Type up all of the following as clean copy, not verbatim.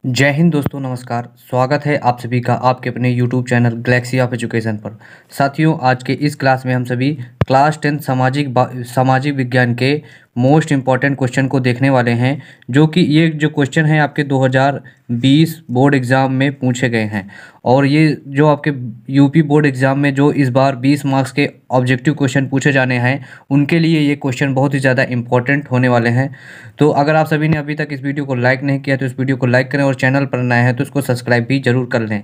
जय हिंद दोस्तों, नमस्कार। स्वागत है आप सभी का आपके अपने YouTube channel Galaxy of education पर। साथियों, आज के इस क्लास में हम सभी क्लास 10 सामाजिक विज्ञान के मोस्ट इम्पॉर्टेंट क्वेश्चन को देखने वाले हैं, जो कि ये जो क्वेश्चन है आपके 2020 बोर्ड एग्ज़ाम में पूछे गए हैं। और ये जो आपके यूपी बोर्ड एग्ज़ाम में जो इस बार 20 मार्क्स के ऑब्जेक्टिव क्वेश्चन पूछे जाने हैं, उनके लिए ये क्वेश्चन बहुत ही ज़्यादा इंपॉर्टेंट होने वाले हैं। तो अगर आप सभी ने अभी तक इस वीडियो को लाइक नहीं किया तो इस वीडियो को लाइक करें, और चैनल पर नए हैं तो इसको सब्सक्राइब भी जरूर कर लें।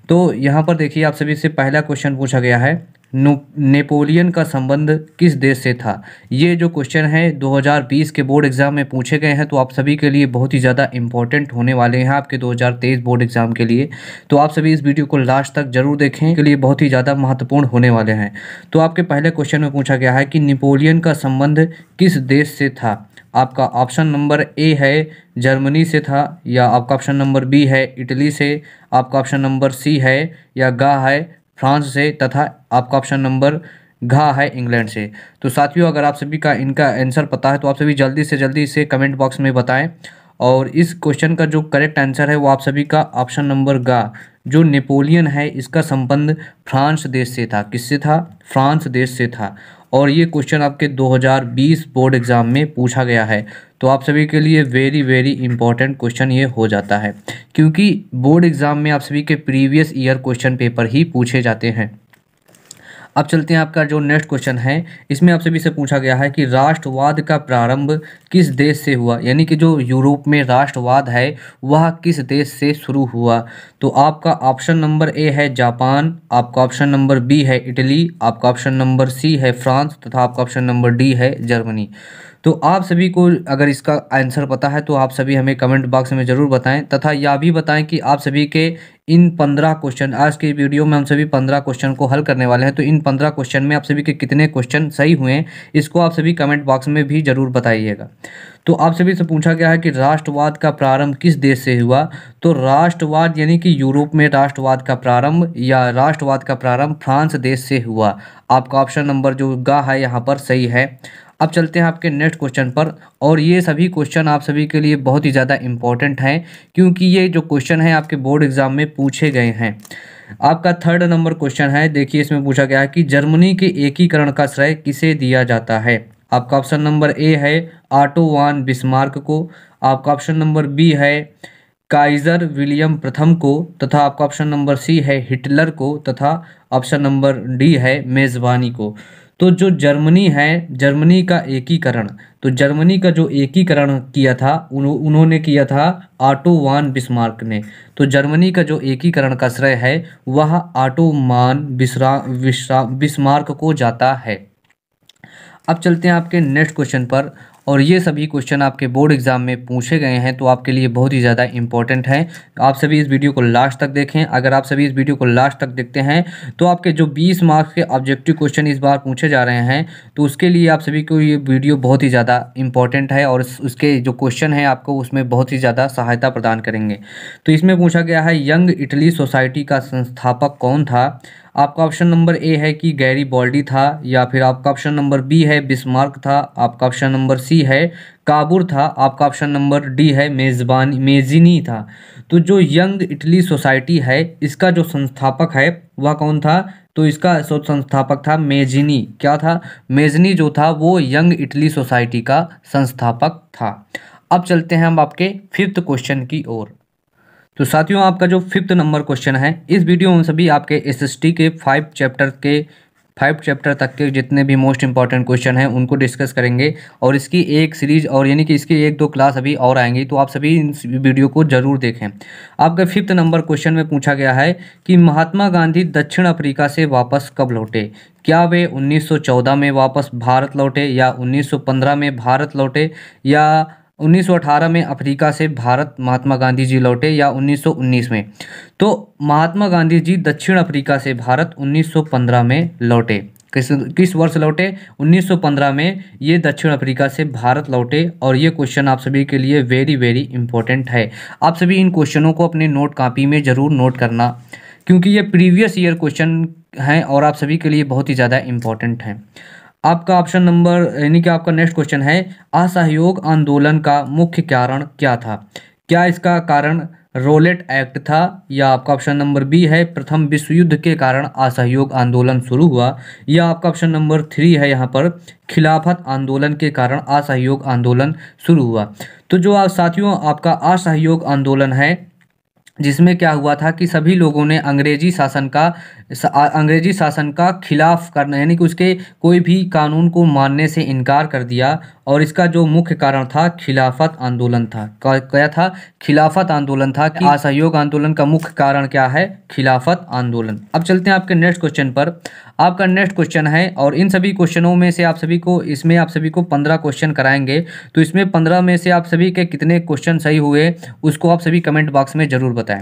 तो यहाँ पर देखिए, आप सभी से पहला क्वेश्चन पूछा गया है, नेपोलियन का संबंध किस देश से था। ये जो क्वेश्चन है 2020 के बोर्ड एग्जाम में पूछे गए हैं, तो आप सभी के लिए बहुत ही ज़्यादा इंपॉर्टेंट होने वाले हैं आपके 2023 बोर्ड एग्जाम के लिए। तो आप सभी इस वीडियो को लास्ट तक जरूर देखें, के लिए बहुत ही ज़्यादा महत्वपूर्ण होने वाले हैं। तो आपके पहले क्वेश्चन में पूछा गया है कि नेपोलियन का संबंध किस देश से था। आपका ऑप्शन नंबर ए है जर्मनी से था, या आपका ऑप्शन नंबर बी है इटली से, आपका ऑप्शन नंबर सी है या गा है फ्रांस से, तथा आपका ऑप्शन नंबर घा है इंग्लैंड से। तो साथियों, अगर आप सभी का इनका आंसर पता है तो आप सभी जल्दी से जल्दी इसे कमेंट बॉक्स में बताएं। और इस क्वेश्चन का जो करेक्ट आंसर है वो आप सभी का ऑप्शन नंबर गा, जो नेपोलियन है इसका संबंध फ्रांस देश से था। किससे था? फ्रांस देश से था। और ये क्वेश्चन आपके 2020 बोर्ड एग्जाम में पूछा गया है। तो आप सभी के लिए वेरी वेरी इंपॉर्टेंट क्वेश्चन ये हो जाता है, क्योंकि बोर्ड एग्जाम में आप सभी के प्रीवियस ईयर क्वेश्चन पेपर ही पूछे जाते हैं। अब चलते हैं, आपका जो नेक्स्ट क्वेश्चन है इसमें आप सभी से पूछा गया है कि राष्ट्रवाद का प्रारंभ किस देश से हुआ। यानी कि जो यूरोप में राष्ट्रवाद है वह किस देश से शुरू हुआ। तो आपका ऑप्शन नंबर ए है जापान, आपका ऑप्शन नंबर बी है इटली, आपका ऑप्शन नंबर सी है फ्रांस, तथा आपका ऑप्शन नंबर डी है जर्मनी। तो आप सभी को अगर इसका आंसर पता है तो आप सभी हमें कमेंट बॉक्स में ज़रूर बताएं, तथा यह भी बताएं कि आप सभी के इन 15 क्वेश्चन, आज के वीडियो में हम सभी 15 क्वेश्चन को हल करने वाले हैं। तो इन 15 क्वेश्चन में आप सभी के कितने क्वेश्चन सही हुए हैं, इसको आप सभी कमेंट बॉक्स में भी ज़रूर बताइएगा। तो आप सभी से पूछा गया है कि राष्ट्रवाद का प्रारंभ किस देश से हुआ। तो राष्ट्रवाद यानी कि यूरोप में राष्ट्रवाद का प्रारंभ या राष्ट्रवाद का प्रारंभ फ्रांस देश से हुआ। आपका ऑप्शन नंबर जो गा है यहाँ पर सही है। अब चलते हैं आपके नेक्स्ट क्वेश्चन पर, और ये सभी क्वेश्चन आप सभी के लिए बहुत ही ज़्यादा इंपॉर्टेंट हैं, क्योंकि ये जो क्वेश्चन है आपके बोर्ड एग्जाम में पूछे गए हैं। आपका थर्ड नंबर क्वेश्चन है, देखिए इसमें पूछा गया है कि जर्मनी के एकीकरण का श्रेय किसे दिया जाता है। आपका ऑप्शन नंबर ए है ऑटो वान बिस्मार्क को, आपका ऑप्शन नंबर बी है काइजर विलियम प्रथम को, तथा आपका ऑप्शन नंबर सी है हिटलर को, तथा ऑप्शन नंबर डी है मेजबानी को। तो जो जर्मनी है, जर्मनी का एकीकरण, तो जर्मनी का जो एकीकरण किया था उन्होंने किया था ऑटो वान बिस्मार्क ने। तो जर्मनी का जो एकीकरण का श्रेय है वह ऑटो वान बिस्मार्क को जाता है। अब चलते हैं आपके नेक्स्ट क्वेश्चन पर, और ये सभी क्वेश्चन आपके बोर्ड एग्जाम में पूछे गए हैं, तो आपके लिए बहुत ही ज़्यादा इंपॉर्टेंट है। आप सभी इस वीडियो को लास्ट तक देखें। अगर आप सभी इस वीडियो को लास्ट तक देखते हैं तो आपके जो 20 मार्क्स के ऑब्जेक्टिव क्वेश्चन इस बार पूछे जा रहे हैं, तो उसके लिए आप सभी को ये वीडियो बहुत ही ज़्यादा इंपॉर्टेंट है, और उसके जो क्वेश्चन है आपको उसमें बहुत ही ज़्यादा सहायता प्रदान करेंगे। तो इसमें पूछा गया है यंग इटली सोसाइटी का संस्थापक कौन था। आपका ऑप्शन नंबर ए है कि गैरीबॉल्डी था, या फिर आपका ऑप्शन नंबर बी है बिस्मार्क था, आपका ऑप्शन नंबर सी है काबुर था, आपका ऑप्शन नंबर डी है मेजिनी था। तो जो यंग इटली सोसाइटी है इसका जो संस्थापक है वह कौन था। तो इसका संस्थापक था मेजिनी। क्या था? मेजिनी जो था वो यंग इटली सोसाइटी का संस्थापक था। अब चलते हैं हम आपके फिफ्थ क्वेश्चन की ओर। तो साथियों, आपका जो फिफ्थ नंबर क्वेश्चन है, इस वीडियो में सभी आपके एसएसटी के 5 चैप्टर तक के जितने भी मोस्ट इंपॉर्टेंट क्वेश्चन हैं उनको डिस्कस करेंगे, और इसकी एक सीरीज, और यानी कि इसकी 1-2 क्लास अभी और आएंगी, तो आप सभी इन वीडियो को जरूर देखें। आपका फिफ्थ नंबर क्वेश्चन में पूछा गया है कि महात्मा गांधी दक्षिण अफ्रीका से वापस कब लौटे। क्या वे 1914 में वापस भारत लौटे, या 1915 में भारत लौटे, या 1918 में अफ्रीका से भारत महात्मा गांधी जी लौटे, या 1919 में। तो महात्मा गांधी जी दक्षिण अफ्रीका से भारत 1915 में लौटे। किस वर्ष लौटे? 1915 में ये दक्षिण अफ्रीका से भारत लौटे। और ये क्वेश्चन आप सभी के लिए वेरी वेरी इंपॉर्टेंट है। आप सभी इन क्वेश्चनों को अपने नोट कॉपी में ज़रूर नोट करना, क्योंकि ये प्रीवियस ईयर क्वेश्चन हैं और आप सभी के लिए बहुत ही ज़्यादा इंपॉर्टेंट हैं। आपका ऑप्शन नंबर, यानी कि आपका नेक्स्ट क्वेश्चन है असहयोग आंदोलन का मुख्य कारण क्या था। क्या इसका कारण रोलेट एक्ट था, या आपका ऑप्शन नंबर बी है प्रथम विश्व युद्ध के कारण असहयोग आंदोलन शुरू हुआ, या आपका ऑप्शन नंबर 3 है यहाँ पर खिलाफत आंदोलन के कारण असहयोग आंदोलन शुरू हुआ। तो जो साथियों आपका असहयोग आंदोलन है, जिसमें क्या हुआ था कि सभी लोगों ने अंग्रेजी शासन का खिलाफ करना, यानी कि उसके कोई भी कानून को मानने से इनकार कर दिया, और इसका जो मुख्य कारण था खिलाफत आंदोलन था। क्या था? खिलाफत आंदोलन था। कि असहयोग आंदोलन का मुख्य कारण क्या है? खिलाफत आंदोलन। अब चलते हैं आपके नेक्स्ट क्वेश्चन पर। आपका नेक्स्ट क्वेश्चन है, और इन सभी क्वेश्चनों में से आप सभी को 15 क्वेश्चन कराएंगे, तो इसमें 15 में से आप सभी के कितने क्वेश्चन सही हुए उसको आप सभी कमेंट बॉक्स में जरूर बताएं।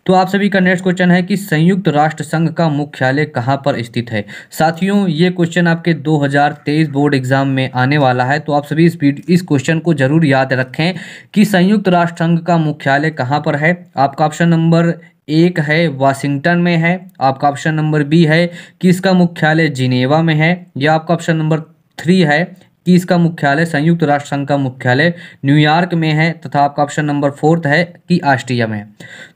तो आप सभी का नेक्स्ट क्वेश्चन है कि संयुक्त राष्ट्र संघ का मुख्यालय कहाँ पर स्थित है। साथियों ये क्वेश्चन आपके 2023 बोर्ड एग्जाम में आने वाला है, तो आप सभी इस क्वेश्चन को जरूर याद रखें कि संयुक्त राष्ट्र संघ का मुख्यालय कहाँ पर है। आपका ऑप्शन नंबर 1 है वाशिंगटन में है, आपका ऑप्शन नंबर बी है कि इसका मुख्यालय जिनेवा में है, या आपका ऑप्शन नंबर 3 है कि इसका मुख्यालय संयुक्त राष्ट्र संघ का मुख्यालय न्यूयॉर्क में है, तथा आपका ऑप्शन नंबर 4 है कि ऑस्ट्रिया में है।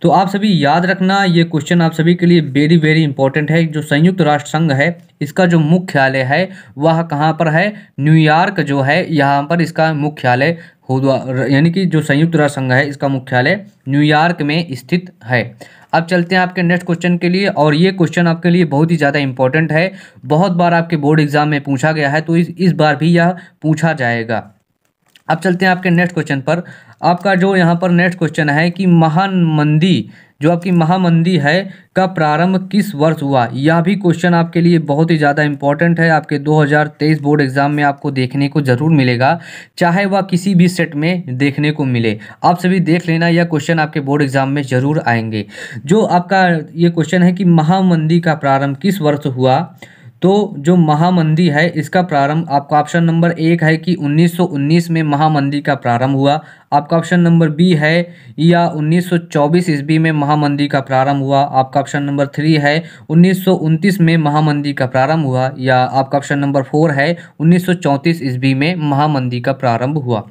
तो आप सभी याद रखना, ये क्वेश्चन आप सभी के लिए वेरी वेरी इंपॉर्टेंट है। जो संयुक्त राष्ट्र संघ है इसका जो मुख्यालय है वह कहाँ पर है? न्यूयॉर्क जो है यहाँ पर इसका मुख्यालय होगा, यानी कि जो संयुक्त राष्ट्र संघ है इसका मुख्यालय न्यूयॉर्क में स्थित है। अब चलते हैं आपके नेक्स्ट क्वेश्चन के लिए, और ये क्वेश्चन आपके लिए बहुत ही ज़्यादा इंपॉर्टेंट है। बहुत बार आपके बोर्ड एग्जाम में पूछा गया है, तो इस बार भी यह पूछा जाएगा। अब चलते हैं आपके नेक्स्ट क्वेश्चन पर। आपका जो यहाँ पर नेक्स्ट क्वेश्चन है कि महामंदी, जो आपकी महामंदी है का प्रारंभ किस वर्ष हुआ। यह भी क्वेश्चन आपके लिए बहुत ही ज़्यादा इंपॉर्टेंट है। आपके 2023 बोर्ड एग्जाम में आपको देखने को जरूर मिलेगा, चाहे वह किसी भी सेट में देखने को मिले। आप सभी देख लेना, यह क्वेश्चन आपके बोर्ड एग्जाम में जरूर आएंगे। जो आपका ये क्वेश्चन है कि महामंदी का प्रारंभ किस वर्ष हुआ, तो जो महामंदी है इसका प्रारंभ आपका ऑप्शन नंबर 1 है कि 1919 में महामंदी का प्रारंभ हुआ, आपका ऑप्शन नंबर बी है या 1924 ईस्वी में महामंदी का प्रारंभ हुआ, आपका ऑप्शन नंबर 3 है 1929 में महामंदी का प्रारंभ हुआ, या आपका ऑप्शन नंबर 4 है 1934 ईस्वी में महामंदी का प्रारंभ हुआ।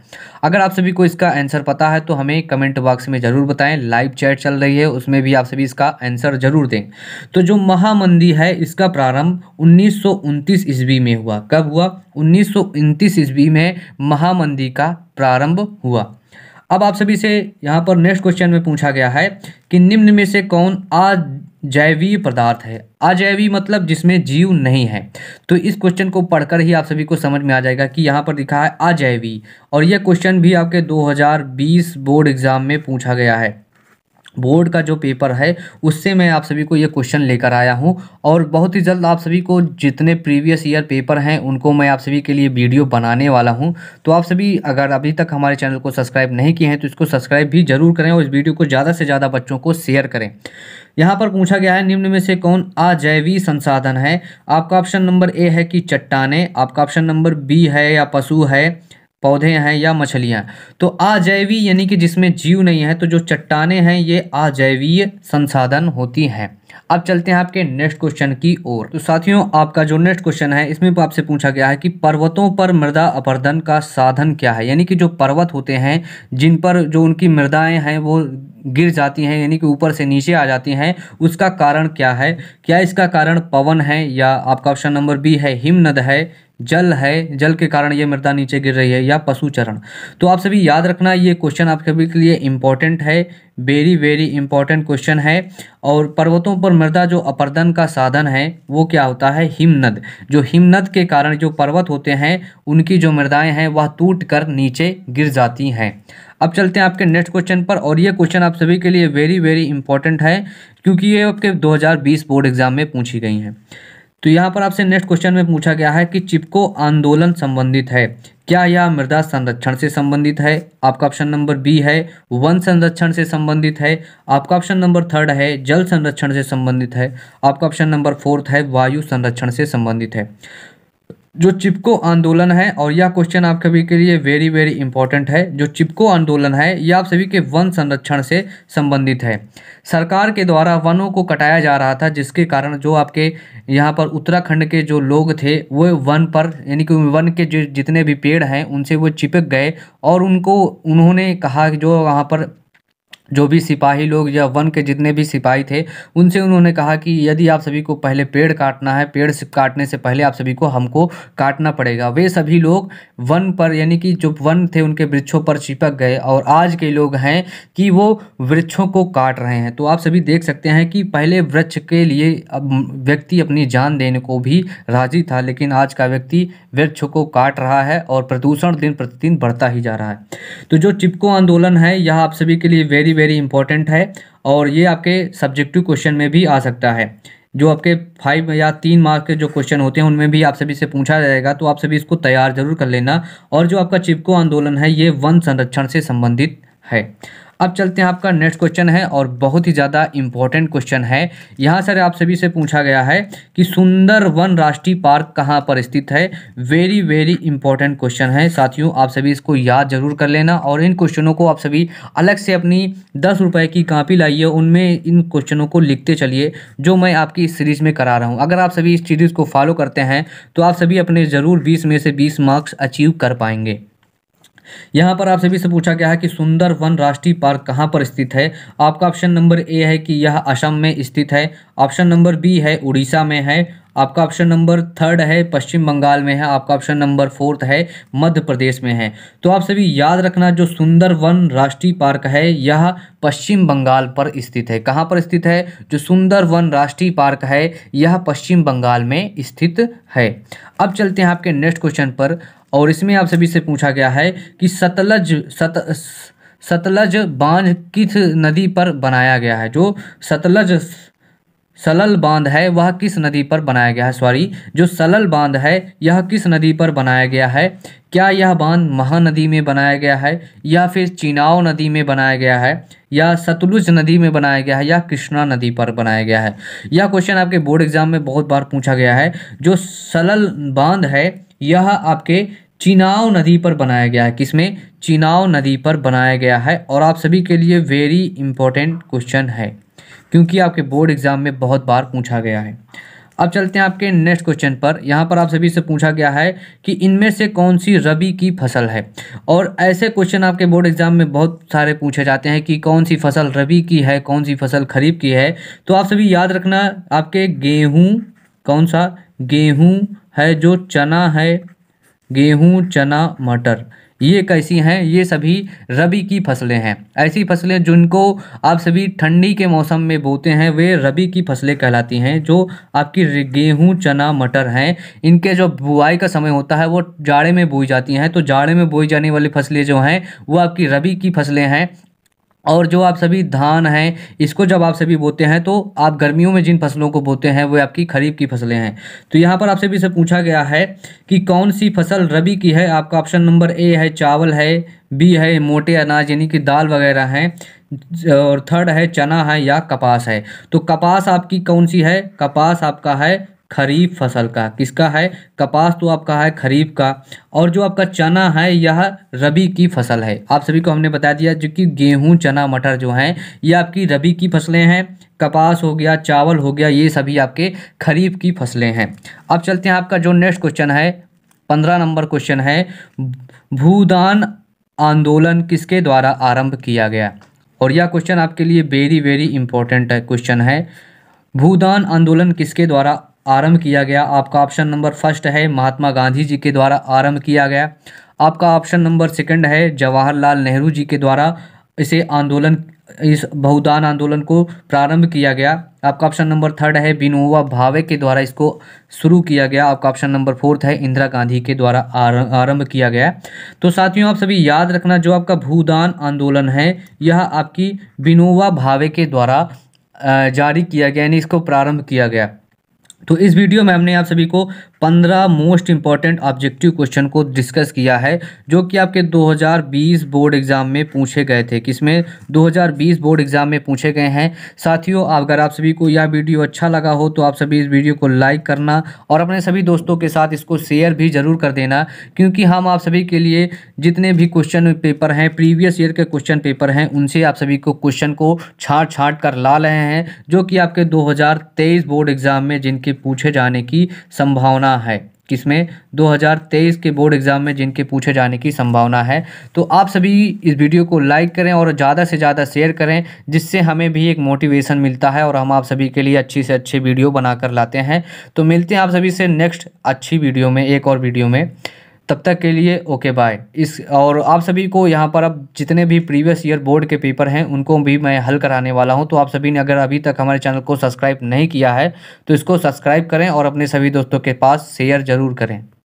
अगर आप सभी को इसका आंसर पता है तो हमें कमेंट बॉक्स में ज़रूर बताएं। लाइव चैट चल रही है, उसमें भी आप सभी इसका आंसर जरूर दें। तो जो महामंदी है इसका प्रारंभ 1929 ईस्वी में हुआ। कब हुआ? 1929 ईस्वी में महामंदी का प्रारंभ हुआ। अब आप सभी से यहाँ पर नेक्स्ट क्वेश्चन में पूछा गया है कि निम्न में से कौन अजैवीय पदार्थ है। अजैवीय मतलब जिसमें जीव नहीं है। तो इस क्वेश्चन को पढ़कर ही आप सभी को समझ में आ जाएगा कि यहाँ पर लिखा है अजैवीय, और यह क्वेश्चन भी आपके 2020 बोर्ड एग्जाम में पूछा गया है। बोर्ड का जो पेपर है उससे मैं आप सभी को ये क्वेश्चन लेकर आया हूँ, और बहुत ही जल्द आप सभी को जितने प्रीवियस ईयर पेपर हैं उनको मैं आप सभी के लिए वीडियो बनाने वाला हूँ। तो आप सभी अगर अभी तक हमारे चैनल को सब्सक्राइब नहीं किए हैं तो इसको सब्सक्राइब भी जरूर करें, और इस वीडियो को ज़्यादा से ज़्यादा बच्चों को शेयर करें। यहाँ पर पूछा गया है निम्न में से कौन अजैवीय संसाधन है। आपका ऑप्शन नंबर ए है कि चट्टानें, आपका ऑप्शन नंबर बी है या पशु है, पौधे हैं, या मछलियां। तो अजैवीय यानी कि जिसमें जीव नहीं है, तो जो चट्टानें हैं ये अजैवीय संसाधन होती हैं। अब चलते हैं आपके नेक्स्ट क्वेश्चन की ओर। तो साथियों आपका जो नेक्स्ट क्वेश्चन है इसमें आपसे पूछा गया है कि पर्वतों पर मृदा अपरदन का साधन क्या है। यानी कि जो पर्वत होते हैं जिन पर जो उनकी मृदाएं हैं वो गिर जाती हैं, यानी कि ऊपर से नीचे आ जाती हैं, उसका कारण क्या है। क्या इसका कारण पवन है, या आपका ऑप्शन नंबर बी है हिमनद है, जल है, जल के कारण ये मृदा नीचे गिर रही है, या पशुचरण। तो आप सभी याद रखना ये क्वेश्चन आप सभी के लिए इम्पोर्टेंट है, वेरी वेरी इंपॉर्टेंट क्वेश्चन है। और पर्वतों पर मृदा जो अपरदन का साधन है वो क्या होता है? हिमनद। जो हिमनद के कारण जो पर्वत होते हैं उनकी जो मृदाएं हैं वह टूट कर नीचे गिर जाती हैं। अब चलते हैं आपके नेक्स्ट क्वेश्चन पर, और ये क्वेश्चन आप सभी के लिए वेरी वेरी इंपॉर्टेंट है क्योंकि ये आपके 2020 बोर्ड एग्जाम में पूछी गई हैं। तो यहाँ पर आपसे नेक्स्ट क्वेश्चन में पूछा गया है कि चिपको आंदोलन संबंधित है। क्या यह मृदा संरक्षण से संबंधित है? आपका ऑप्शन नंबर बी है वन संरक्षण से संबंधित है, आपका ऑप्शन नंबर 3 है जल संरक्षण से संबंधित है, आपका ऑप्शन नंबर 4 है वायु संरक्षण से संबंधित है। जो चिपको आंदोलन है, और यह क्वेश्चन आप सभी के लिए वेरी वेरी इंपॉर्टेंट है, जो चिपको आंदोलन है यह आप सभी के वन संरक्षण से संबंधित है। सरकार के द्वारा वनों को कटाया जा रहा था, जिसके कारण जो आपके यहाँ पर उत्तराखंड के जो लोग थे वो वन पर, यानी कि वन के जो जितने भी पेड़ हैं उनसे वो चिपक गए, और उन्होंने कहा कि जो वहाँ पर जो भी सिपाही लोग या वन के जितने भी सिपाही थे, उनसे उन्होंने कहा कि यदि आप सभी को पहले पेड़ काटना है, पेड़ से काटने से पहले आप सभी को हमको काटना पड़ेगा। वे सभी लोग वन पर यानी कि जो वन थे उनके वृक्षों पर चिपक गए और आज के लोग हैं कि वो वृक्षों को काट रहे हैं। तो आप सभी देख सकते हैं कि पहले वृक्ष के लिए अब व्यक्ति अपनी जान देने को भी राजी था, लेकिन आज का व्यक्ति वृक्षों को काट रहा है और प्रदूषण दिन प्रतिदिन बढ़ता ही जा रहा है। तो जो चिपको आंदोलन है यह आप सभी के लिए वेरी वेरी इंपॉर्टेंट है और ये आपके सब्जेक्टिव क्वेश्चन में भी आ सकता है। जो आपके 5 या 3 मार्क के जो क्वेश्चन होते हैं उनमें भी आप सभी से पूछा जाएगा, तो आप सभी इसको तैयार जरूर कर लेना। और जो आपका चिपको आंदोलन है ये वन संरक्षण से संबंधित है। अब चलते हैं, आपका नेक्स्ट क्वेश्चन है और बहुत ही ज़्यादा इम्पोर्टेंट क्वेश्चन है। यहाँ सर आप सभी से पूछा गया है कि सुंदरवन राष्ट्रीय पार्क कहाँ पर स्थित है। वेरी वेरी इंपॉर्टेंट क्वेश्चन है साथियों, आप सभी इसको याद जरूर कर लेना और इन क्वेश्चनों को आप सभी अलग से अपनी 10 रुपये की कॉपी लाइए, उनमें इन क्वेश्चनों को लिखते चलिए जो मैं आपकी इस सीरीज़ में करा रहा हूँ। अगर आप सभी इस सीरीज़ को फॉलो करते हैं तो आप सभी अपने ज़रूर 20 में से 20 मार्क्स अचीव कर पाएंगे। यहाँ पर आप सभी से पूछा गया है कि सुंदरवन राष्ट्रीय पार्क कहाँ पर स्थित है। आपका ऑप्शन नंबर ए है कि यह असम में स्थित है, ऑप्शन नंबर बी है उड़ीसा में है, आपका ऑप्शन नंबर 3 है पश्चिम बंगाल में है, आपका ऑप्शन नंबर 4 है मध्य प्रदेश में है। तो आप सभी याद रखना जो सुंदरवन राष्ट्रीय पार्क है यह पश्चिम बंगाल पर स्थित है। कहाँ पर स्थित है? जो सुंदरवन राष्ट्रीय पार्क है यह पश्चिम बंगाल में स्थित है। अब चलते हैं आपके नेक्स्ट क्वेश्चन पर और इसमें आप सभी से पूछा गया है कि सतलज बांध किस नदी पर बनाया गया है। जो सलल बांध है वह किस नदी पर बनाया गया है, जो सलल बांध है यह किस नदी पर बनाया गया है। क्या यह बांध महानदी में बनाया गया है या फिर चिनाव नदी में बनाया गया है या सतलुज नदी में बनाया गया है या कृष्णा नदी पर बनाया गया है। यह क्वेश्चन आपके बोर्ड एग्जाम में बहुत बार पूछा गया है। जो सलल बांध है यह आपके चिनाव नदी पर बनाया गया है। किसमें? चिनाव नदी पर बनाया गया है और आप सभी के लिए वेरी इंपॉर्टेंट क्वेश्चन है क्योंकि आपके बोर्ड एग्जाम में बहुत बार पूछा गया है। अब चलते हैं आपके नेक्स्ट क्वेश्चन पर। यहाँ पर आप सभी से पूछा गया है कि इनमें से कौन सी रबी की फसल है। और ऐसे क्वेश्चन आपके बोर्ड एग्जाम में बहुत सारे पूछे जाते हैं कि कौन सी फसल रबी की है, कौन सी फसल खरीफ की है। तो आप सभी याद रखना आपके गेहूँ, कौन सा? गेहूँ है, जो चना है, गेहूँ चना मटर, ये कैसी हैं? ये सभी रबी की फसलें हैं। ऐसी फसलें जिनको आप सभी ठंडी के मौसम में बोते हैं वे रबी की फसलें कहलाती हैं। जो आपकी गेहूं चना मटर हैं इनके जो बुआई का समय होता है वो जाड़े में बोई जाती हैं। तो जाड़े में बोई जाने वाली फसलें जो हैं वो आपकी रबी की फसलें हैं। और जो आप सभी धान हैं इसको जब आप सभी बोते हैं तो आप गर्मियों में जिन फसलों को बोते हैं वो आपकी खरीफ की फसलें हैं। तो यहाँ पर आप सभी से पूछा गया है कि कौन सी फसल रबी की है। आपका ऑप्शन नंबर ए है चावल है, बी है मोटे अनाज यानी कि दाल वगैरह हैं और 3 है चना है या कपास है। तो कपास आपकी कौन सी है? कपास आपका है खरीफ फसल का। किसका है? कपास तो आपका है खरीफ का। और जो आपका चना है यह रबी की फसल है। आप सभी को हमने बता दिया जो कि गेहूं चना मटर जो हैं ये आपकी रबी की फसलें हैं। कपास हो गया, चावल हो गया, ये सभी आपके खरीफ की फसलें हैं। अब चलते हैं आपका जो नेक्स्ट क्वेश्चन है 15 नंबर क्वेश्चन है, भूदान आंदोलन किसके द्वारा आरंभ किया गया। और यह क्वेश्चन आपके लिए वेरी वेरी इंपॉर्टेंट क्वेश्चन है। भूदान आंदोलन किसके द्वारा आरंभ किया गया। आपका ऑप्शन नंबर 1 है महात्मा गांधी जी के द्वारा आरंभ किया गया। आपका ऑप्शन नंबर 2 है जवाहरलाल नेहरू जी के द्वारा इस भूदान आंदोलन को प्रारंभ किया गया। आपका ऑप्शन नंबर 3 है विनोबा भावे के द्वारा इसको शुरू किया गया। आपका ऑप्शन नंबर 4 है इंदिरा गांधी के द्वारा आरंभ किया गया। तो साथियों आप सभी याद रखना जो आपका भूदान आंदोलन है यह आपकी विनोबा भावे के द्वारा जारी किया गया, यानी इसको प्रारंभ किया गया। तो इस वीडियो में हमने आप सभी को 15 मोस्ट इंपॉर्टेंट ऑब्जेक्टिव क्वेश्चन को डिस्कस किया है जो कि आपके 2020 बोर्ड एग्जाम में पूछे गए थे। किसमें? 2020 बोर्ड एग्जाम में पूछे गए हैं। साथियों अगर आप सभी को यह वीडियो अच्छा लगा हो तो आप सभी इस वीडियो को लाइक करना और अपने सभी दोस्तों के साथ इसको शेयर भी ज़रूर कर देना, क्योंकि हम आप सभी के लिए जितने भी क्वेश्चन पेपर हैं, प्रीवियस ईयर के क्वेश्चन पेपर हैं, उनसे आप सभी को क्वेश्चन को छाँट कर ला रहे हैं जो कि आपके 2023 बोर्ड एग्जाम में जिनके पूछे जाने की संभावना है। किसमें 2023 के बोर्ड एग्ज़ाम में जिनके पूछे जाने की संभावना है। तो आप सभी इस वीडियो को लाइक करें और ज़्यादा से ज़्यादा शेयर करें, जिससे हमें भी एक मोटिवेशन मिलता है और हम आप सभी के लिए अच्छी से अच्छी वीडियो बनाकर लाते हैं। तो मिलते हैं आप सभी से नेक्स्ट अच्छी वीडियो में, एक और वीडियो में। तब तक के लिए ओके बाय। इस और आप सभी को यहाँ पर अब जितने भी प्रीवियस ईयर बोर्ड के पेपर हैं उनको भी मैं हल कराने वाला हूँ। तो आप सभी ने अगर अभी तक हमारे चैनल को सब्सक्राइब नहीं किया है तो इसको सब्सक्राइब करें और अपने सभी दोस्तों के पास शेयर ज़रूर करें।